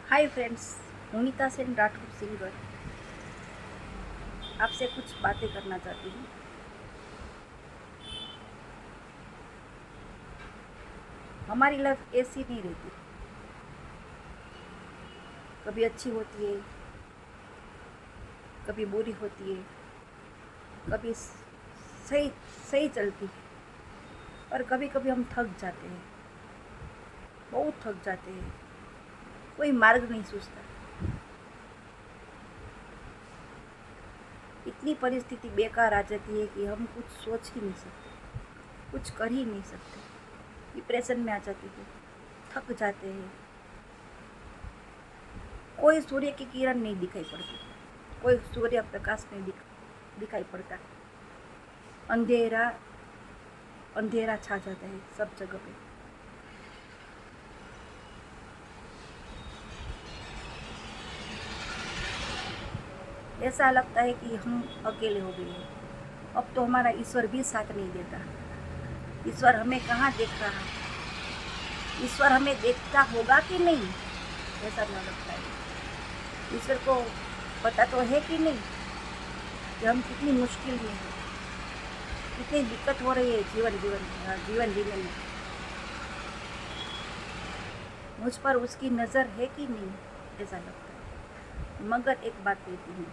Hi friends, Monita Sen Rathore singer आपसे कुछ बातें करना चाहती हूँ। हमारी लाइफ ऐसी नहीं रहती, कभी अच्छी होती है, कभी बुरी होती है, कभी सही सही चलती है, और कभी कभी हम थक जाते हैं, बहुत थक जाते हैं, कोई मार्ग नहीं सूझता। इतनी परिस्थिति बेकार आ जाती है कि हम कुछ सोच ही नहीं सकते, कुछ कर ही नहीं सकते, डिप्रेशन में आ जाते हैं, थक जाते हैं। कोई सूर्य की किरण नहीं दिखाई पड़ती, कोई सूर्य प्रकाश नहीं दिखाई पड़ता। अंधेरा अंधेरा छा जाता है सब जगह पे। ऐसा लगता है कि हम अकेले हो गए हैं। अब तो हमारा ईश्वर भी साथ नहीं देता। ईश्वर हमें कहाँ देख रहा है? ईश्वर हमें देखता होगा कि नहीं, ऐसा न लगता है। ईश्वर को पता तो है कि नहीं कि हम कितनी मुश्किल में हैं, कितनी दिक्कत हो रही है जीवन जीने में। मुझ पर उसकी नज़र है कि नहीं, ऐसा लगता है। मगर एक बात कहती हूँ,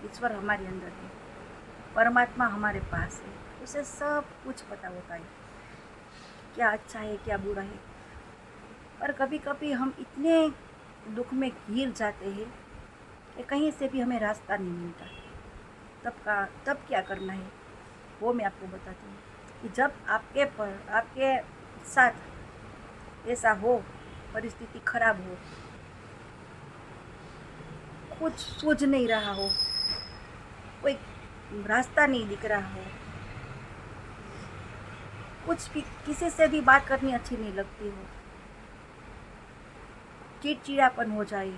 ईश्वर हमारे अंदर है, परमात्मा हमारे पास है, उसे सब कुछ पता होता है, क्या अच्छा है क्या बुरा है। पर कभी कभी हम इतने दुख में घिर जाते हैं कि कहीं से भी हमें रास्ता नहीं मिलता। तब क्या करना है वो मैं आपको बताती हूँ कि जब आपके साथ ऐसा हो, परिस्थिति खराब हो, कुछ सूझ नहीं रहा हो, कोई रास्ता नहीं दिख रहा हो, कुछ भी किसी से भी बात करनी अच्छी नहीं लगती हो, चिड़चिड़ापन हो जाए,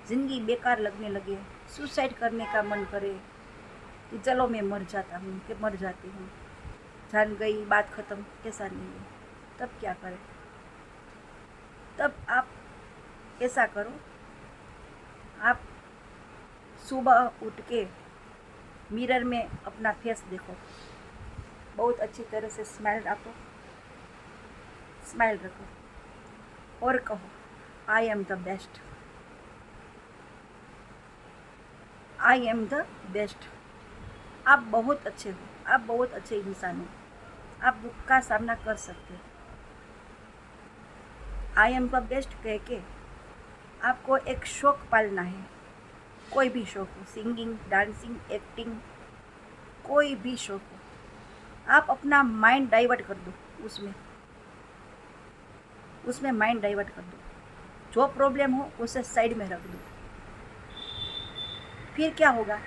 ज़िंदगी बेकार लगने लगे, सुसाइड करने का मन करे कि चलो मैं मर जाता हूँ कि मर जाती हूँ, जान गई बात ख़त्म, ऐसा नहीं है। तब क्या करें? तब आप ऐसा करो, आप सुबह उठ के मिरर में अपना फेस देखो, बहुत अच्छी तरह से स्माइल रखो और कहो, I am the best, I am the best. आप बहुत अच्छे हो, आप बहुत अच्छे इंसान हो, आप दुख का सामना कर सकते हो। आई एम द बेस्ट कह के आपको एक शौक पालना है, कोई भी शौक हो, सिंगिंग, डांसिंग, एक्टिंग, कोई भी शौक हो। आप अपना माइंड डाइवर्ट कर दो, उसमें माइंड डाइवर्ट कर दो, जो प्रॉब्लम हो उसे साइड में रख दो। फिर क्या होगा?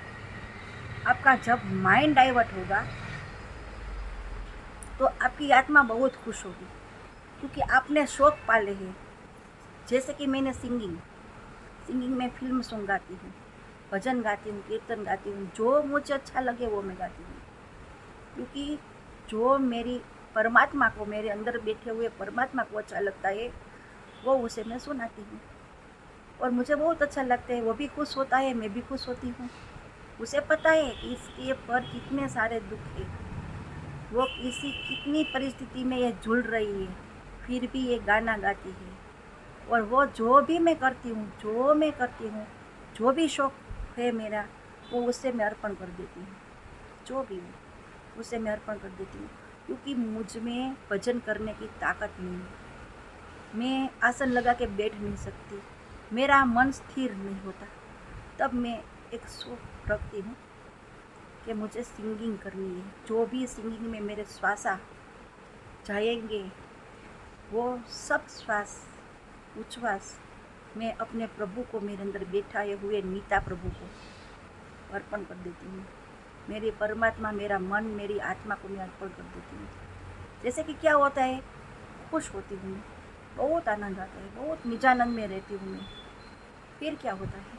आपका जब माइंड डाइवर्ट होगा तो आपकी आत्मा बहुत खुश होगी, क्योंकि आपने शौक पाले हैं। जैसे कि मैंने सिंगिंग में फिल्म सॉन्ग गाती हूँ, भजन गाती हूँ, कीर्तन गाती हूँ, जो मुझे अच्छा लगे वो मैं गाती हूँ, क्योंकि जो मेरी परमात्मा को, मेरे अंदर बैठे हुए परमात्मा को अच्छा लगता है वो उसे मैं सुनाती हूँ, और मुझे बहुत अच्छा लगता है, वो भी खुश होता है, मैं भी खुश होती हूँ। उसे पता है कि इसके पर कितने सारे दुख है, वो कितनी परिस्थिति में ये झूल रही है, फिर भी ये गाना गाती है। और वो जो भी मैं करती हूँ, जो भी शौक है मेरा, वो उससे मैं अर्पण कर देती हूँ। जो भी हो उसे मैं अर्पण कर देती हूँ, क्योंकि मुझ में भजन करने की ताकत नहीं है। मैं आसन लगा के बैठ नहीं सकती, मेरा मन स्थिर नहीं होता। तब मैं एक शौक रखती हूँ कि मुझे सिंगिंग करनी है। जो भी सिंगिंग में मेरे श्वास जाएंगे, वो सब श्वास उच्छ्वास मैं अपने प्रभु को, मेरे अंदर बैठाए हुए नीता प्रभु को अर्पण कर देती हूँ। मेरी परमात्मा, मेरा मन, मेरी आत्मा को मैं अर्पण कर देती हूँ। जैसे कि क्या होता है, खुश होती हूँ मैं, बहुत आनंद आता है, बहुत निजानंद में रहती हूँ मैं। फिर क्या होता है?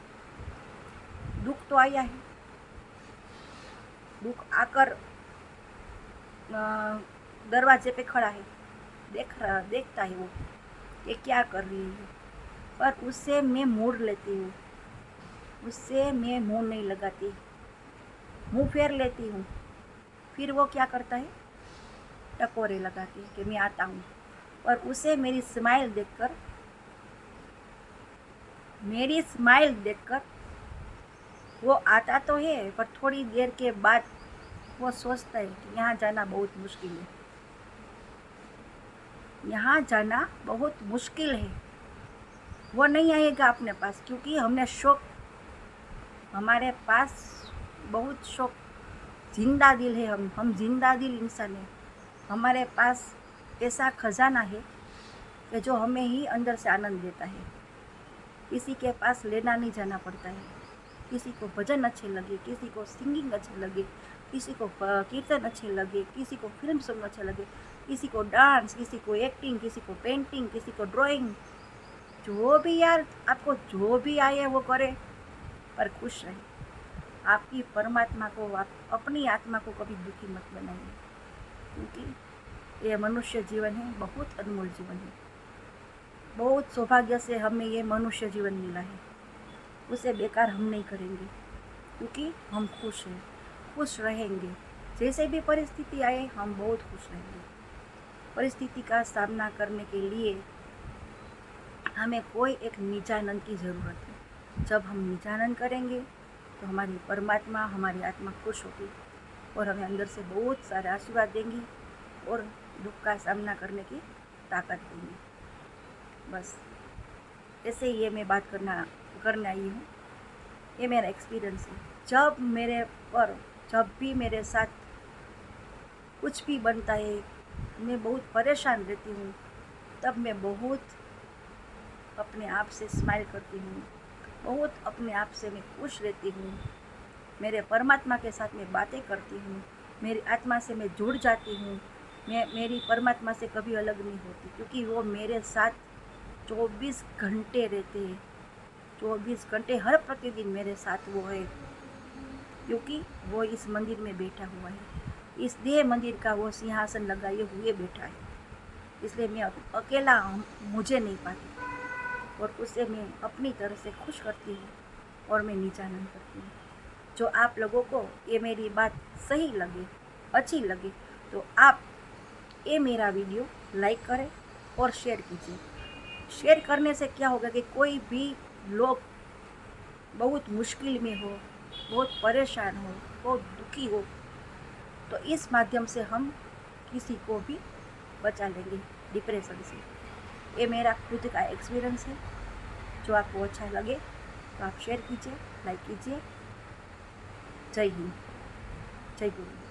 दुख तो आया है, दुख आकर दरवाजे पे खड़ा है, देखता है वो, ये क्या कर रही है, पर उससे मैं मोड़ लेती हूँ, उससे मैं मुंह नहीं लगाती, मुंह फेर लेती हूँ। फिर वो क्या करता है, टकोरे लगाती है कि मैं आता हूँ। और उसे मेरी स्माइल देखकर वो आता तो है, पर थोड़ी देर के बाद वो सोचता है कि यहाँ जाना बहुत मुश्किल है, यहाँ जाना बहुत मुश्किल है। वो नहीं आएगा अपने पास, क्योंकि हमारे पास बहुत शौक, जिंदा दिल है, हम जिंदा दिल इंसान है। हमारे पास ऐसा खजाना है कि जो हमें ही अंदर से आनंद देता है। किसी के पास लेना नहीं जाना पड़ता है। किसी को भजन अच्छे लगे, किसी को सिंगिंग अच्छे लगे, किसी को कीर्तन अच्छे लगे, किसी को फिल्म सॉन्ग अच्छे लगे, किसी को डांस, किसी को एक्टिंग, किसी को पेंटिंग, किसी को ड्राइंग। जो भी यार आपको जो भी आए वो करे, पर खुश रहे। आपकी परमात्मा को, आप अपनी आत्मा को कभी दुखी मत बनाइए, क्योंकि ये मनुष्य जीवन है, बहुत अनमोल जीवन है। बहुत सौभाग्य से हमें ये मनुष्य जीवन मिला है, उसे बेकार हम नहीं करेंगे, क्योंकि हम खुश हैं, खुश रहेंगे। जैसे भी परिस्थिति आए हम बहुत खुश रहेंगे। परिस्थिति का सामना करने के लिए हमें कोई एक निजानंद की ज़रूरत है। जब हम निजानंद करेंगे तो हमारी परमात्मा, हमारी आत्मा खुश होगी और हमें अंदर से बहुत सारे आशीर्वाद देंगी और दुख का सामना करने की ताकत देंगी। बस ऐसे ही ये मैं बात करने आई हूँ। ये मेरा एक्सपीरियंस है। जब भी मेरे साथ कुछ भी बनता है, मैं बहुत परेशान रहती हूँ, तब मैं बहुत अपने आप से स्माइल करती हूँ, बहुत अपने आप से मैं खुश रहती हूँ। मेरे परमात्मा के साथ मैं बातें करती हूँ, मेरी आत्मा से मैं जुड़ जाती हूँ। मैं मेरी परमात्मा से कभी अलग नहीं होती, क्योंकि वो मेरे साथ 24 घंटे रहते हैं। 24 घंटे हर प्रतिदिन मेरे साथ वो है, क्योंकि वो इस मंदिर में बैठा हुआ है। इस देह मंदिर का वो सिंहासन लगाए हुए बैठा है, इसलिए मैं अकेला मुझे नहीं पाती, और उसे मैं अपनी तरह से खुश करती हूँ और मैं निजानंद करती हूँ। जो आप लोगों को ये मेरी बात सही लगे, अच्छी लगे, तो आप ये मेरा वीडियो लाइक करें और शेयर कीजिए। शेयर करने से क्या होगा कि कोई भी लोग बहुत मुश्किल में हो, बहुत परेशान हो, बहुत दुखी हो, तो इस माध्यम से हम किसी को भी बचा लेंगे डिप्रेशन से। ये मेरा खुद का एक्सपीरियंस है। जो आपको अच्छा लगे तो आप शेयर कीजिए, लाइक कीजिए। जय हिंद, जय गुरु।